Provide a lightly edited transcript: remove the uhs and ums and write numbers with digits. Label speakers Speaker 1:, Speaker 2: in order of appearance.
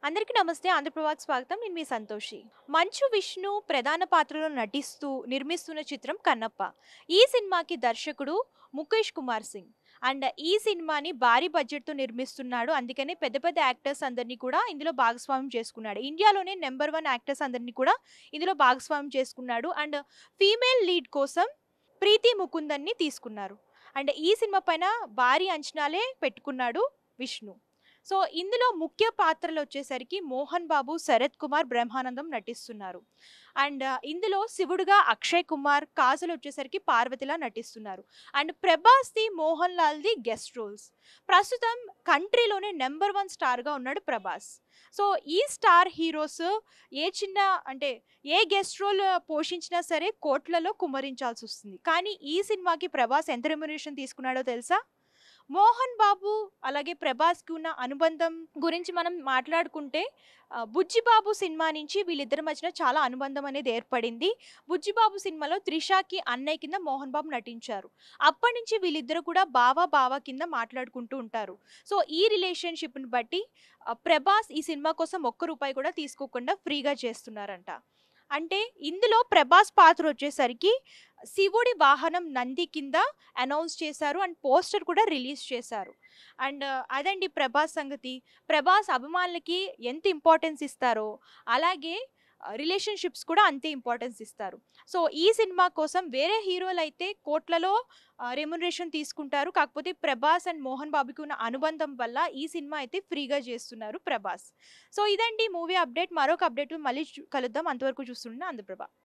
Speaker 1: అందరికీ నమస్తే. ఆంధ్రప్రభకి స్వాగతం. నేను మీ సంతోషి. మంచు విష్ణు ప్రధాన పాత్రలో నటిస్తూ నిర్మిస్తున్న చిత్రం 'కన్నప్ప'. ఈ సినిమాకి దర్శకుడు ముఖేష్ కుమార్ సింగ్. ఈ సినిమాని భారీ బడ్జెట్‌తో నిర్మిస్తున్నాడు. అందుకనే పెద్ద పెద్ద యాక్టర్స్ అందరిని కూడా ఇందులో భాగస్వామ్యం చేసుకున్నాడు. ఇండియాలోనే నంబర్ 1 యాక్టర్స్ అందరిని కూడా ఇందులో భాగస్వామ్యం చేసుకున్నాడు. ఫీమేల్ లీడ్ కోసం ప్రీతి ముకుందన్‌ని తీసుకున్నారు. ఈ సినిమా పైన భారీ అంచనాలే పెట్టుకున్నాడు విష్ణు. ఇందులో ముఖ్య పాత్రలొచ్చేసరికి 'మోహన్ బాబు', 'శరత్ కుమార్', 'బ్రహ్మానందం' నటిస్తున్నారు. ఇందులో శివుడుగా 'అక్షయ్ కుమార్', కాజలొచ్చేసరికి 'పార్వతి'లా నటిస్తున్నారు. 'ప్రభాస్‌ది', 'మోహన్ లాల్‌ది' గెస్ట్ రోల్స్. ప్రస్తుతం కంట్రీలోనే నంబర్ 1 స్టార్‌గా ఉన్నాడు 'ప్రభాస్'. ఈ స్టార్ హీరోస్ ఏ చిన్న అంటే ఏ గెస్ట్ రోల్ పోషించినా సరే కోట్లలో కుమ్మరించాల్సొస్తుంది. కానీ ఈ సినిమాకి 'ప్రభాస్' ఎంత రెమ్యునరేషన్ తీసుకున్నాడో తెలుసా? మోహన్ బాబు అలాగే ప్రభాస్‌కి ఉన్న అనుబంధం గురించి మనం మాట్లాడుకుంటే 'బుజ్జిబాబు' సినిమా నుంచి వీళ్ళిద్దరి మధ్యన చాలా అనుబంధం అనేది ఏర్పడింది. 'బుజ్జిబాబు' సినిమాలో త్రిషకి అన్నయ్య కింద మోహన్ బాబు నటించారు. అప్పటినుంచి వీళ్ళిద్దరూ కూడా బావ కింద మాట్లాడుకుంటూ ఉంటారు. ఈ రిలేషన్‌షిప్‌ని బట్టి ప్రభాస్ ఈ సినిమా కోసం ఒక్క రూపాయి కూడా తీసుకోకుండా ఫ్రీగా చేస్తున్నారంట. ఇందులో ప్రభాస్ పాత్ర వచ్చేసరికి శివుడి వాహనం నంది కింద అనౌన్స్ చేశారు. పోస్టర్ కూడా రిలీజ్ చేశారు. అదండి ప్రభాస్ సంగతి. ప్రభాస్ అభిమానులకి ఎంత ఇంపార్టెన్స్ ఇస్తారో అలాగే రిలేషన్‌షిప్స్ కూడా అంతే ఇంపార్టెన్స్ ఇస్తారు. ఈ సినిమా కోసం వేరే హీరోలైతే కోట్లలో రెమ్యునరేషన్ తీసుకుంటారు. కాకపోతే ప్రభాస్ అండ్ మోహన్ బాబుకి ఉన్న అనుబంధం వల్ల ఈ సినిమా అయితే ఫ్రీగా చేస్తున్నారు ప్రభాస్. ఇదండి మూవీ అప్డేట్. మరొక అప్డేట్‌లో మళ్ళీ కలుద్దాం. అంతవరకు చూస్తుండండి ఆంధ్రప్రభ.